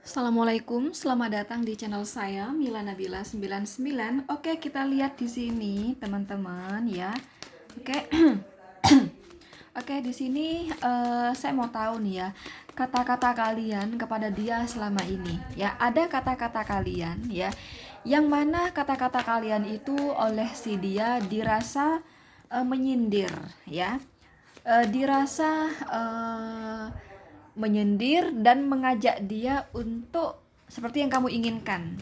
Assalamualaikum, selamat datang di channel saya Mila Nabila 99. Oke, kita lihat di sini teman-teman ya. Oke. Oke, di sini saya mau tahu nih ya, kata-kata kalian kepada dia selama ini. Ya, ada kata-kata kalian ya, yang mana kata-kata kalian itu oleh si dia dirasa menyindir ya. Dirasa menyindir dan mengajak dia untuk seperti yang kamu inginkan.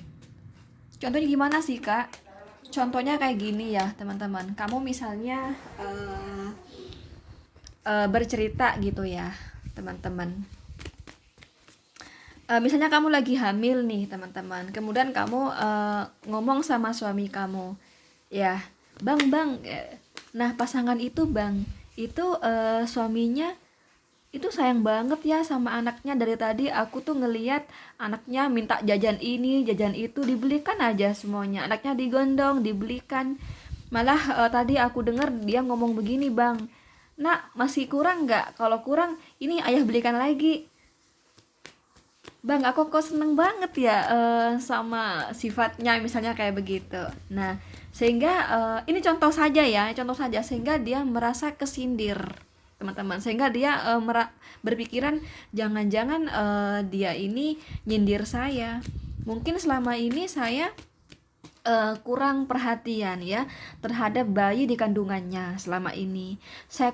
Contohnya gimana sih, Kak? Contohnya kayak gini ya, teman-teman. Kamu misalnya bercerita gitu ya, teman-teman. Misalnya kamu lagi hamil nih, teman-teman. Kemudian kamu ngomong sama suami kamu, ya, bang. Nah, pasangan itu bang, itu suaminya itu sayang banget ya sama anaknya. Dari tadi aku tuh ngeliat anaknya minta jajan ini jajan itu, dibelikan aja semuanya, anaknya digondong dibelikan. Malah tadi aku dengar dia ngomong begini, bang, nak masih kurang nggak? Kalau kurang ini ayah belikan lagi. Bang, aku kok seneng banget ya sama sifatnya misalnya kayak begitu. Nah, sehingga ini contoh saja ya, contoh saja, sehingga dia merasa kesindir, teman-teman. Sehingga dia berpikiran jangan-jangan dia ini nyindir saya. Mungkin selama ini saya kurang perhatian ya terhadap bayi di kandungannya selama ini. Saya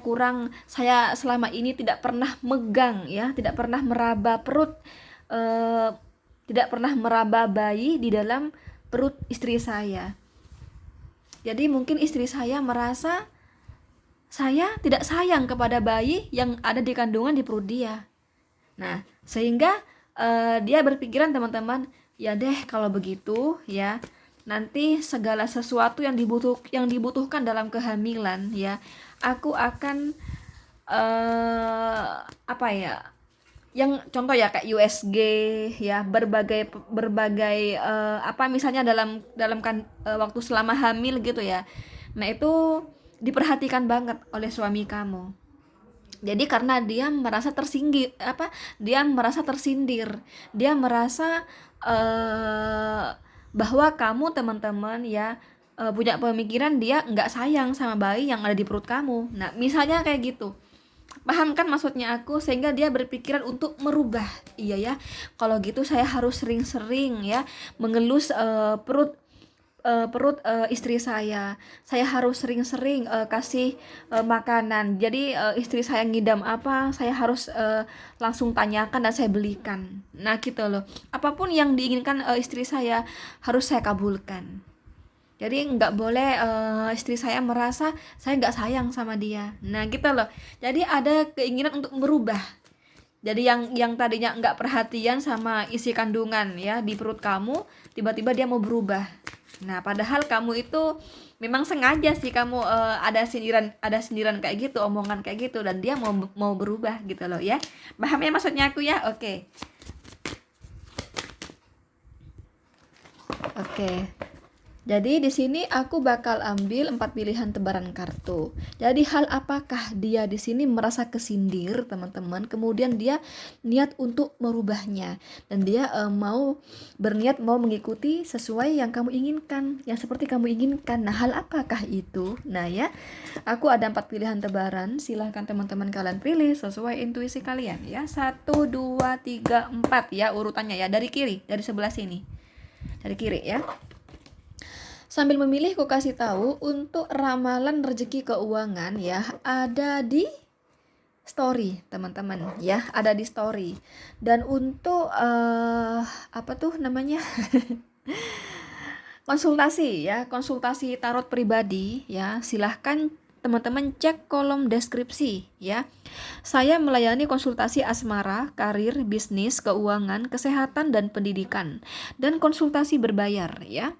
selama ini tidak pernah megang ya, tidak pernah meraba perut, eh, tidak pernah meraba bayi di dalam perut istri saya. Jadi mungkin istri saya merasa saya tidak sayang kepada bayi yang ada di kandungan di perut dia. Nah, sehingga dia berpikiran, teman-teman, ya deh kalau begitu ya, nanti segala sesuatu yang dibutuhkan dalam kehamilan ya, aku akan apa ya? Yang contoh ya kayak USG ya, berbagai berbagai apa misalnya waktu selama hamil gitu ya. Nah, itu diperhatikan banget oleh suami kamu. Jadi karena dia merasa dia merasa tersindir, dia merasa bahwa kamu, teman-teman ya, punya pemikiran dia nggak sayang sama bayi yang ada di perut kamu. Nah, misalnya kayak gitu. Paham kan maksudnya aku? Sehingga dia berpikiran untuk merubah. Iya ya, kalau gitu saya harus sering-sering ya mengelus perut istri saya harus sering-sering kasih makanan. Jadi istri saya ngidam apa, saya harus langsung tanyakan dan saya belikan. Nah gitu loh, apapun yang diinginkan istri saya harus saya kabulkan. Jadi nggak boleh istri saya merasa saya nggak sayang sama dia. Nah gitu loh, jadi ada keinginan untuk merubah. Jadi yang tadinya nggak perhatian sama isi kandungan ya di perut kamu, tiba-tiba dia mau berubah. Nah, padahal kamu itu memang sengaja sih, kamu ada sindiran kayak gitu, omongan kayak gitu, dan dia mau berubah gitu loh ya. Paham ya maksudnya aku ya? Oke. Oke. Jadi di sini aku bakal ambil 4 pilihan tebaran kartu. Jadi hal apakah dia di sini merasa kesindir, teman-teman? Kemudian dia niat untuk merubahnya, dan dia berniat mau mengikuti sesuai yang kamu inginkan, yang seperti kamu inginkan. Nah, hal apakah itu? Nah ya, aku ada 4 pilihan tebaran. Silahkan teman-teman kalian pilih sesuai intuisi kalian ya. 1, 2, 3, 4 ya urutannya ya, dari kiri, dari sebelah sini. Dari kiri ya. Sambil memilih, ku kasih tahu untuk ramalan rezeki keuangan ya, ada di story, teman-teman ya, ada di story. Dan untuk apa tuh namanya? konsultasi tarot pribadi ya, silahkan teman-teman cek kolom deskripsi ya. Saya melayani konsultasi asmara, karir, bisnis, keuangan, kesehatan, dan pendidikan, dan konsultasi berbayar ya.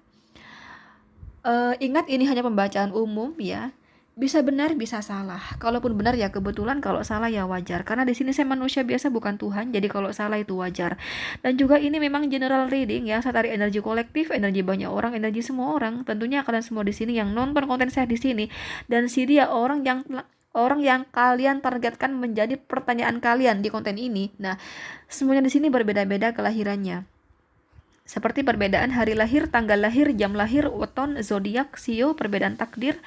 Ingat, ini hanya pembacaan umum ya. Bisa benar, bisa salah. Kalaupun benar ya kebetulan, kalau salah ya wajar. Karena di sini saya manusia biasa, bukan Tuhan. Jadi kalau salah itu wajar. Dan juga ini memang general reading ya. Saya tarik energi kolektif, energi banyak orang, energi semua orang. Tentunya kalian semua di sini yang nonton konten saya di sini, dan si dia orang orang yang kalian targetkan menjadi pertanyaan kalian di konten ini. Nah, semuanya di sini berbeda-beda kelahirannya. Seperti perbedaan hari lahir, tanggal lahir, jam lahir, weton, zodiak, sio, perbedaan takdir,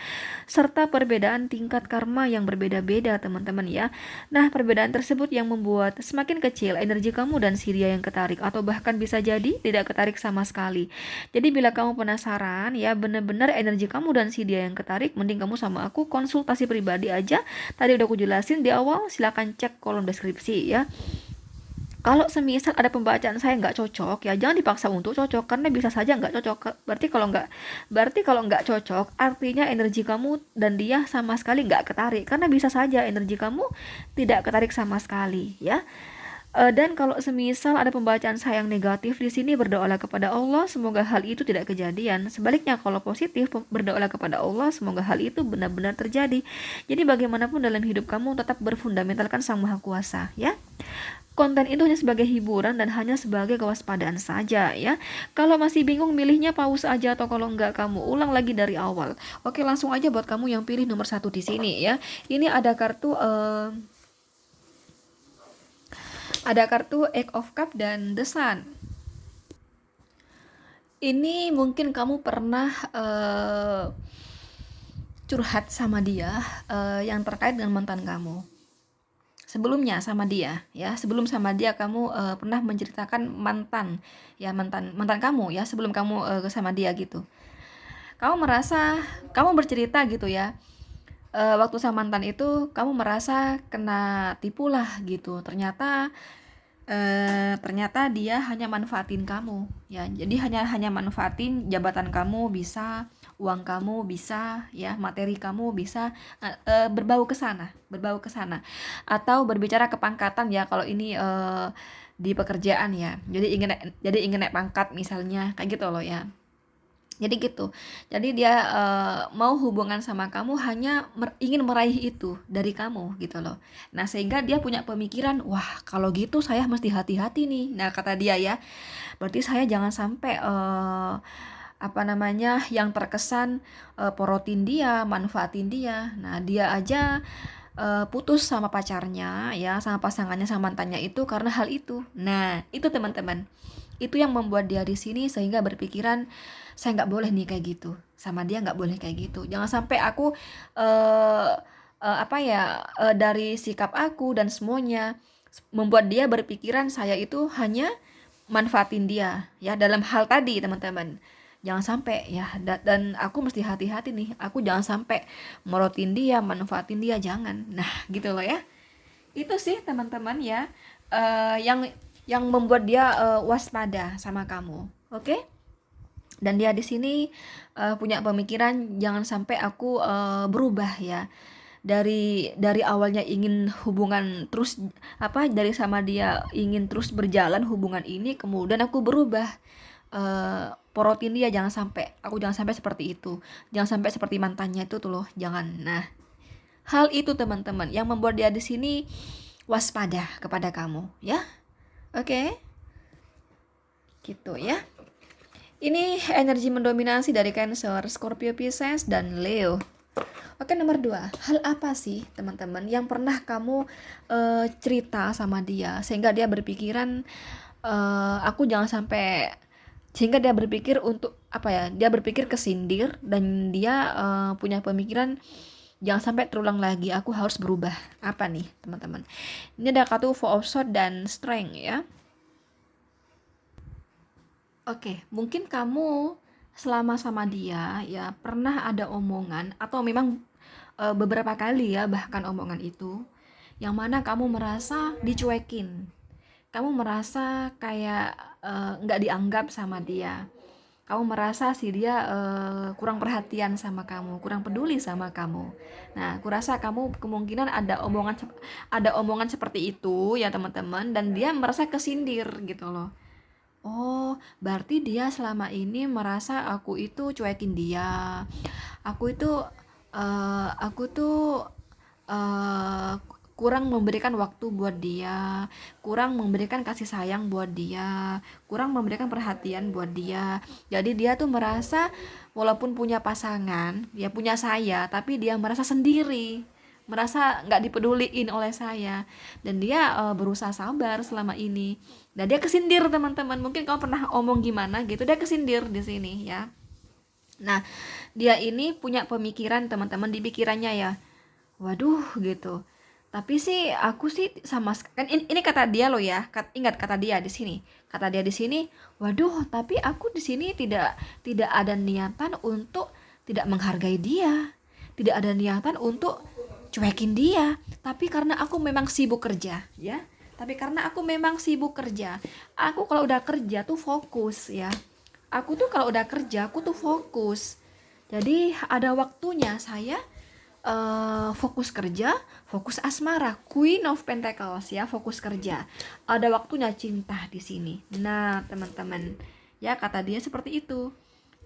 serta perbedaan tingkat karma yang berbeda-beda, teman-teman ya. Nah, perbedaan tersebut yang membuat semakin kecil energi kamu dan si dia yang ketarik, atau bahkan bisa jadi tidak ketarik sama sekali. Jadi bila kamu penasaran ya benar-benar energi kamu dan si dia yang ketarik, mending kamu sama aku konsultasi pribadi aja. Tadi udah aku jelasin di awal, silakan cek kolom deskripsi ya. Kalau semisal ada pembacaan saya nggak cocok, ya jangan dipaksa untuk cocok, karena bisa saja nggak cocok. Berarti kalau nggak cocok, artinya energi kamu dan dia sama sekali nggak ketarik, karena bisa saja energi kamu tidak ketarik sama sekali ya. Dan kalau semisal ada pembacaan saya yang negatif di sini, berdoalah kepada Allah semoga hal itu tidak kejadian. Sebaliknya kalau positif, berdoalah kepada Allah semoga hal itu benar-benar terjadi. Jadi bagaimanapun dalam hidup kamu tetap berfundamentalkan Sang Maha Kuasa ya. Konten itu hanya sebagai hiburan dan hanya sebagai kewaspadaan saja ya. Kalau masih bingung milihnya pause aja, atau kalau enggak kamu ulang lagi dari awal. Oke, langsung aja buat kamu yang pilih nomor 1 di sini ya. Ini ada kartu Eight of Cup dan The Sun. Ini mungkin kamu pernah curhat sama dia yang terkait dengan mantan kamu. Sebelumnya sama dia ya, sebelum sama dia kamu pernah menceritakan mantan kamu ya, sebelum kamu sama dia gitu. Kamu bercerita gitu ya, waktu sama mantan itu kamu merasa kena tipu lah gitu. Ternyata dia hanya manfaatin kamu ya, jadi hanya manfaatin jabatan kamu, bisa uang kamu, bisa ya materi kamu, bisa berbau ke sana, atau berbicara kepangkatan ya, kalau ini di pekerjaan ya, jadi ingin naik pangkat misalnya, kayak gitu loh ya. Jadi gitu. Jadi dia mau hubungan sama kamu hanya ingin meraih itu dari kamu gitu loh. Nah, sehingga dia punya pemikiran, wah kalau gitu saya mesti hati-hati nih. Nah, kata dia ya, berarti saya jangan sampai yang terkesan porotin dia, manfaatin dia. Nah, dia aja putus sama pacarnya ya, sama pasangannya, sama mantannya itu karena hal itu. Nah, itu teman-teman. Itu yang membuat dia di sini sehingga berpikiran, saya nggak boleh nih kayak gitu. Sama dia nggak boleh kayak gitu. Jangan sampai aku eh dari sikap aku dan semuanya membuat dia berpikiran saya itu hanya manfaatin dia ya dalam hal tadi, teman-teman. Jangan sampai ya, dan aku mesti hati-hati nih, aku jangan sampai morotin dia, manfaatin dia, jangan. Nah, gitu loh ya. Itu sih teman-teman ya, yang membuat dia waspada sama kamu. Oke? Dan dia di sini punya pemikiran jangan sampai aku berubah ya. Dari awalnya ingin hubungan terus, dari sama dia ingin terus berjalan hubungan ini, kemudian aku berubah, porotin dia, jangan sampai seperti itu, jangan sampai seperti mantannya itu tuh loh, jangan. Nah, hal itu teman-teman yang membuat dia di sini waspada kepada kamu ya. Oke, gitu ya. Ini energi mendominasi dari Cancer, Scorpio, Pisces, dan Leo. Oke, nomor 2. Hal apa sih teman-teman yang pernah kamu cerita sama dia sehingga dia berpikiran aku jangan sampai, sehingga dia berpikir untuk dia berpikir kesindir, dan dia punya pemikiran jangan sampai terulang lagi, aku harus berubah. Apa nih teman-teman? Ini ada kartu Four of Swords dan Strength ya. Oke, mungkin kamu selama sama dia ya pernah ada omongan, atau memang beberapa kali ya bahkan omongan itu yang mana kamu merasa dicuekin. Kamu merasa kayak nggak dianggap sama dia. Kamu merasa si dia kurang perhatian sama kamu, kurang peduli sama kamu. Nah, kurasa kamu kemungkinan ada omongan seperti itu ya teman-teman, dan dia merasa kesindir gitu loh. Oh, berarti dia selama ini merasa aku itu cuekin dia. Aku itu aku tuh kurang memberikan waktu buat dia, kurang memberikan kasih sayang buat dia, kurang memberikan perhatian buat dia. Jadi dia tuh merasa walaupun punya pasangan, ya punya saya, tapi dia merasa sendiri. merasa nggak dipeduliin oleh saya, dan dia berusaha sabar selama ini, dan dia kesindir teman-teman. Mungkin kamu pernah omong gimana gitu, dia kesindir di sini ya. Nah, dia ini punya pemikiran teman-teman, di pikirannya ya, waduh gitu. Tapi sih aku sih kan ini kata dia loh ya. Ingat kata dia di sini. Kata dia di sini, waduh, tapi aku di sini tidak ada niatan untuk tidak menghargai dia. Tidak ada niatan untuk cuekin dia. Tapi karena aku memang sibuk kerja, ya. Tapi karena aku memang sibuk kerja. Aku kalau udah kerja tuh fokus ya. Aku tuh kalau udah kerja aku tuh fokus. Jadi ada waktunya saya fokus kerja, fokus asmara, Queen of Pentacles ya, fokus kerja. Ada waktunya cinta di sini. Nah, teman-teman, ya kata dia seperti itu.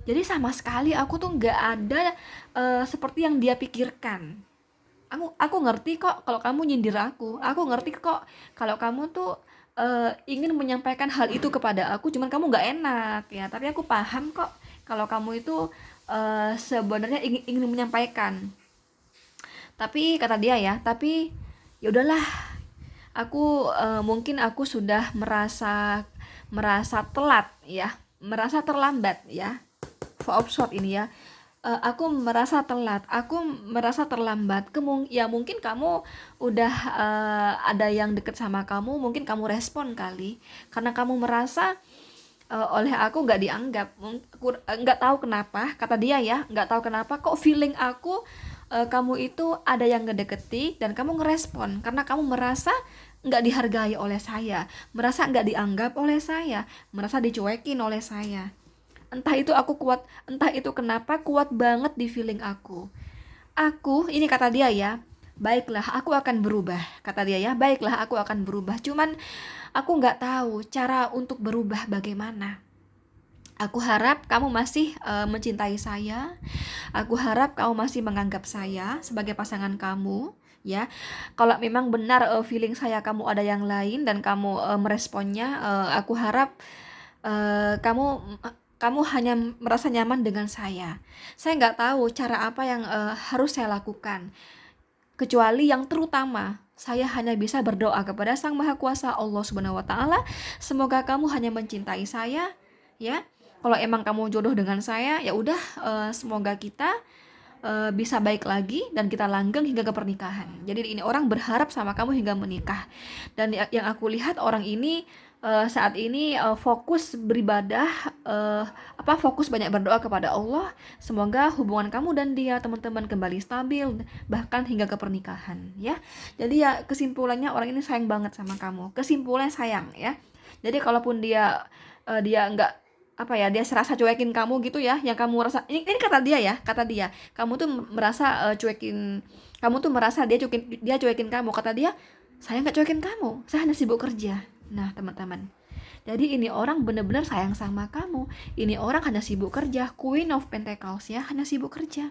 Jadi sama sekali aku tuh nggak ada seperti yang dia pikirkan. Aku ngerti kok kalau kamu nyindir aku. Aku ngerti kok kalau kamu tuh ingin menyampaikan hal itu kepada aku, cuman kamu nggak enak ya. Tapi aku paham kok kalau kamu itu sebenarnya ingin menyampaikan. Tapi kata dia ya, tapi ya udahlah, aku mungkin aku sudah merasa telat ya, merasa terlambat ya. Four of Swords ini ya. Aku merasa telat, aku merasa terlambat. Ya mungkin kamu udah ada yang deket sama kamu, mungkin kamu respon kali, karena kamu merasa oleh aku nggak dianggap. Nggak tahu kenapa, kata dia ya, nggak tahu kenapa kok feeling aku kamu itu ada yang ngedeketi dan kamu ngerespon karena kamu merasa nggak dihargai oleh saya, merasa nggak dianggap oleh saya, merasa dicuekin oleh saya. Entah itu aku kuat, entah itu kenapa kuat banget di feeling aku. Ini kata dia ya, baiklah aku akan berubah. Kata dia ya, baiklah aku akan berubah. Cuman aku nggak tahu cara untuk berubah bagaimana. Aku harap kamu masih mencintai saya. Aku harap kamu masih menganggap saya sebagai pasangan kamu, ya. Kalau memang benar feeling saya kamu ada yang lain dan kamu meresponnya, aku harap kamu hanya merasa nyaman dengan saya. Saya nggak tahu cara apa yang harus saya lakukan, kecuali yang terutama saya hanya bisa berdoa kepada Sang Maha Kuasa Allah Subhanahu wa taala, semoga kamu hanya mencintai saya, ya. Kalau emang kamu jodoh dengan saya, ya udah, semoga kita bisa baik lagi dan kita langgeng hingga ke pernikahan. Jadi ini orang berharap sama kamu hingga menikah. Dan yang aku lihat orang ini saat ini fokus beribadah, fokus banyak berdoa kepada Allah. Semoga hubungan kamu dan dia, teman-teman, kembali stabil bahkan hingga ke pernikahan, ya. Jadi ya kesimpulannya orang ini sayang banget sama kamu. Kesimpulannya sayang ya. Jadi kalaupun dia nggak dia serasa cuekin kamu gitu ya, yang kamu rasa ini kata dia ya, kata dia kamu tuh merasa kamu tuh merasa dia cuekin kamu. Kata dia, saya nggak cuekin kamu, saya hanya sibuk kerja. Nah teman-teman, jadi ini orang bener-bener sayang sama kamu. Ini orang hanya sibuk kerja, Queen of Pentacles ya, hanya sibuk kerja.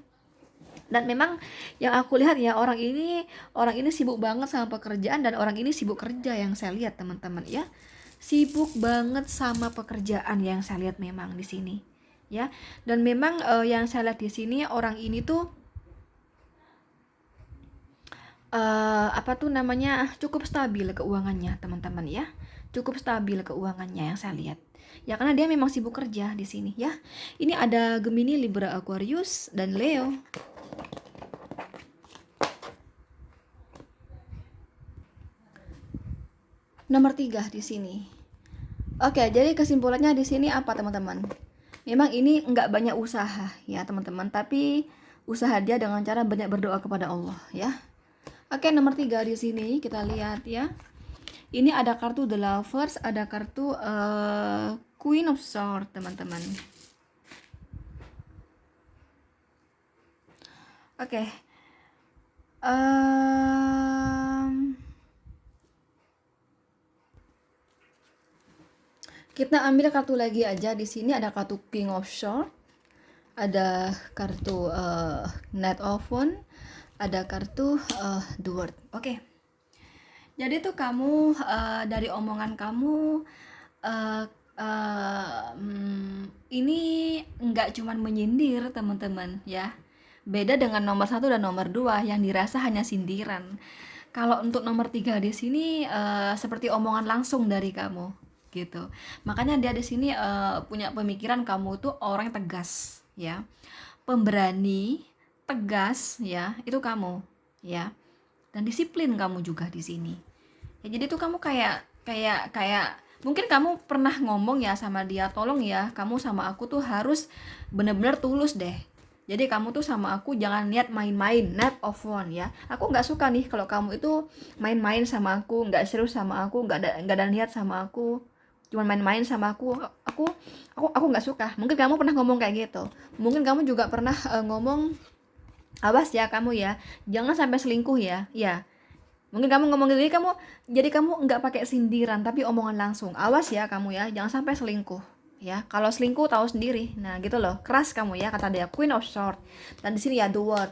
Dan memang yang aku lihat ya, orang ini sibuk banget sama pekerjaan, dan orang ini sibuk kerja yang saya lihat teman-teman ya, sibuk banget sama pekerjaan yang saya lihat memang di sini ya. Dan memang yang saya lihat di sini orang ini tuh cukup stabil keuangannya teman-teman ya, cukup stabil keuangannya yang saya lihat ya, karena dia memang sibuk kerja di sini ya. Ini ada Gemini, Libra, Aquarius, dan Leo. Nomor 3 di sini. Oke, jadi kesimpulannya di sini apa teman-teman? Memang ini nggak banyak usaha ya teman-teman, tapi usaha dia dengan cara banyak berdoa kepada Allah ya. Oke, nomor 3 di sini kita lihat ya. Ini ada kartu The Lovers, ada kartu Queen of Swords teman-teman. Oke. Kita ambil kartu lagi aja. Di sini ada kartu King of Swords, ada kartu Knight of Wands, ada kartu The World. Oke. Jadi tuh kamu dari omongan kamu ini nggak cuman menyindir teman-teman ya, Beda dengan nomor satu dan nomor 2 yang dirasa hanya sindiran. Kalau untuk nomor 3 di sini seperti omongan langsung dari kamu gitu. Makanya dia di sini punya pemikiran kamu tuh orang yang tegas ya. Pemberani, tegas ya, itu kamu ya. Dan disiplin kamu juga di sini. Ya jadi tuh kamu kayak kayak kayak mungkin kamu pernah ngomong ya sama dia, tolong ya kamu sama aku tuh harus bener-bener tulus deh. Jadi kamu tuh sama aku jangan niat main-main, not of fun ya. Aku nggak suka nih kalau kamu itu main-main sama aku, nggak serius sama aku, nggak ada niat sama aku, cuma main-main sama aku. Aku nggak suka. Mungkin kamu pernah ngomong kayak gitu. Mungkin kamu juga pernah ngomong, awas ya kamu ya, jangan sampai selingkuh ya. Ya, mungkin kamu ngomong gitu, jadi kamu nggak pakai sindiran tapi omongan langsung. Awas ya kamu ya, jangan sampai selingkuh. Ya, kalau selingkuh tahu sendiri. Nah, gitu loh. Keras kamu ya, kata dia, Queen of Swords. Dan di sini ya the word.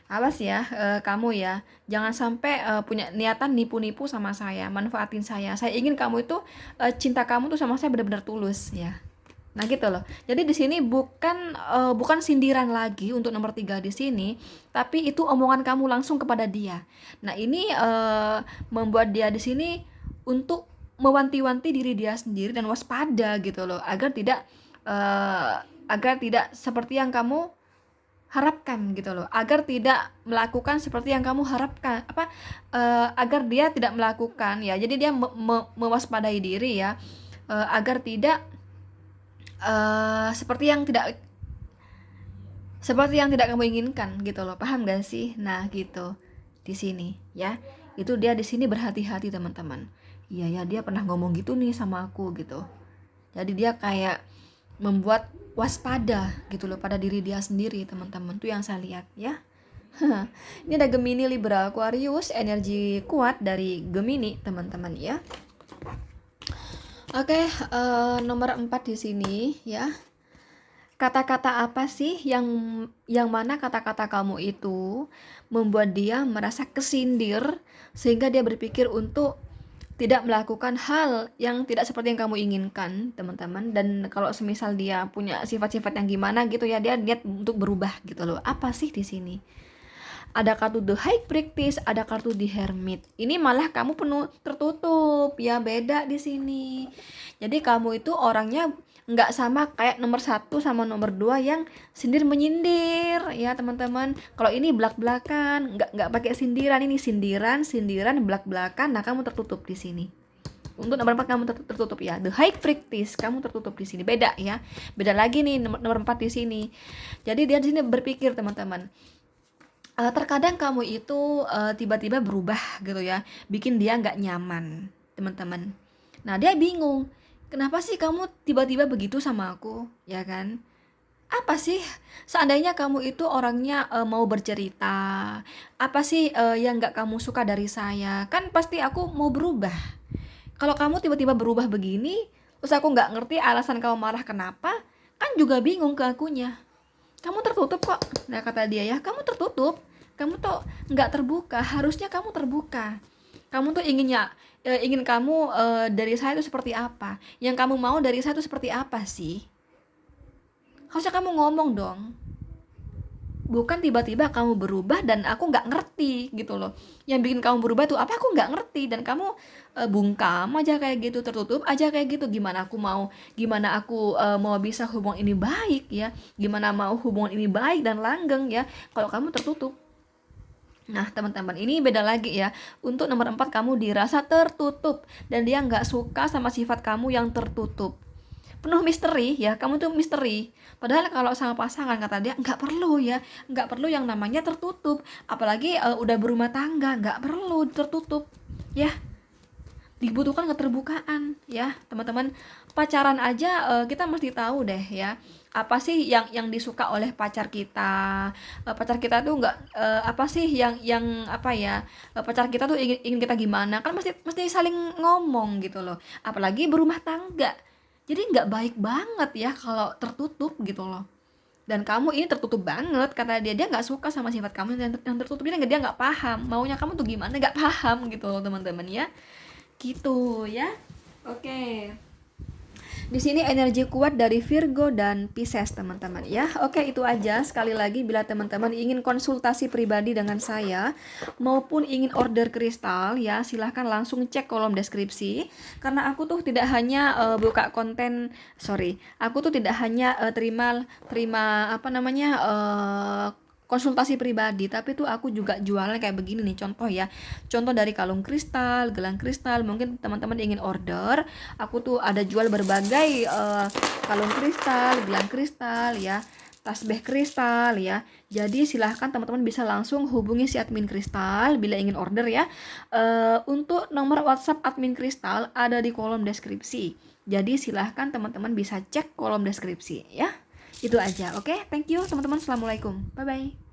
Awas ya kamu ya, jangan sampai punya niatan nipu-nipu sama saya, manfaatin saya. Saya ingin kamu itu cinta kamu tuh sama saya benar-benar tulus ya. Nah gitu loh. Jadi di sini bukan sindiran lagi untuk nomor 3 di sini, tapi itu omongan kamu langsung kepada dia. Nah ini membuat dia di sini untuk mewanti-wanti diri dia sendiri dan waspada gitu loh, eh, agar tidak seperti yang kamu harapkan gitu loh, agar tidak melakukan seperti yang kamu harapkan, agar dia tidak melakukan ya. Jadi dia mewaspadai diri ya, agar tidak seperti yang tidak kamu inginkan gitu loh. Paham gak sih? Nah gitu di sini ya, itu dia di sini berhati-hati teman-teman. Iya ya, dia pernah ngomong gitu nih sama aku gitu. Jadi dia kayak membuat waspada gitu loh pada diri dia sendiri teman-teman, tuh yang saya lihat ya. Ini ada Gemini, Libra, Aquarius, energi kuat dari Gemini teman-teman ya. Oke, nomor 4 di sini ya. Kata-kata apa sih yang mana kata-kata kamu itu membuat dia merasa kesindir sehingga dia berpikir untuk tidak melakukan hal yang tidak seperti yang kamu inginkan, teman-teman. Dan kalau semisal dia punya sifat-sifat yang gimana gitu ya, dia niat untuk berubah gitu loh. Apa sih di sini? Ada kartu The High Priestess, ada kartu The Hermit. Ini malah kamu penuh tertutup ya, beda di sini. Jadi kamu itu orangnya nggak sama kayak nomor 1 sama nomor 2 yang sindir menyindir ya teman-teman. Kalau ini belak-belakan, nggak pakai sindiran, ini sindiran belak-belakan. Nah kamu tertutup di sini. Untuk nomor 4 kamu tertutup ya. The High Priestess kamu tertutup di sini. Beda ya. Beda lagi nih nomor 4 di sini. Jadi dia di sini berpikir teman-teman, terkadang kamu itu tiba-tiba berubah gitu ya, bikin dia nggak nyaman teman-teman. Nah dia bingung, kenapa sih kamu tiba-tiba begitu sama aku ya kan? Apa sih seandainya kamu itu orangnya mau bercerita, apa sih yang nggak kamu suka dari saya, kan pasti aku mau berubah. Kalau kamu tiba-tiba berubah begini, terus aku nggak ngerti alasan kamu marah kenapa, kan juga bingung ke akunya. Kamu tertutup kok. Nah kata dia ya, kamu tertutup, kamu tuh nggak terbuka. Harusnya kamu terbuka. Kamu tuh ingin kamu dari saya itu seperti apa, yang kamu mau dari saya itu seperti apa sih. Harusnya kamu ngomong dong, bukan tiba-tiba kamu berubah dan aku nggak ngerti gitu loh. Yang bikin kamu berubah tuh apa, aku nggak ngerti, dan kamu bungkam aja kayak gitu, tertutup aja kayak gitu. Gimana aku mau bisa hubungan ini baik ya, gimana mau hubungan ini baik dan langgeng ya kalau kamu tertutup. Nah teman-teman, ini beda lagi ya. Untuk nomor 4 kamu dirasa tertutup dan dia nggak suka sama sifat kamu yang tertutup, penuh misteri ya. Kamu tuh misteri, padahal kalau sama pasangan kata dia nggak perlu ya, nggak perlu yang namanya tertutup, apalagi udah berumah tangga, nggak perlu tertutup ya. Dibutuhkan keterbukaan ya teman-teman. Pacaran aja kita mesti tahu deh ya, apa sih yang disuka oleh pacar kita. Pacar kita tuh nggak apa sih yang apa ya, pacar kita tuh ingin kita gimana, kan mesti saling ngomong gitu loh, apalagi berumah tangga. Jadi nggak baik banget ya kalau tertutup gitu loh. Dan kamu ini tertutup banget, kata dia nggak suka sama sifat kamu yang tertutup. Dia nggak paham maunya kamu tuh gimana, nggak paham gitu loh teman-teman ya, gitu ya. Oke, Di sini energi kuat dari Virgo dan Pisces, teman-teman ya. Oke, itu aja. Sekali lagi, bila teman-teman ingin konsultasi pribadi dengan saya maupun ingin order kristal ya, silahkan langsung cek kolom deskripsi. Karena aku tuh tidak hanya buka konten, aku tuh tidak hanya terima terima apa namanya konsultasi pribadi, tapi tuh aku juga jualan kayak begini nih, contoh ya, contoh dari kalung kristal, gelang kristal. Mungkin teman-teman ingin order, aku tuh ada jual berbagai kalung kristal, gelang kristal ya, tasbih kristal ya. Jadi silahkan teman-teman bisa langsung hubungi si admin kristal bila ingin order ya. Untuk nomor WhatsApp admin kristal ada di kolom deskripsi. Jadi silahkan teman-teman bisa cek kolom deskripsi ya. Itu aja. Oke, thank you teman-teman. Assalamualaikum. Bye bye.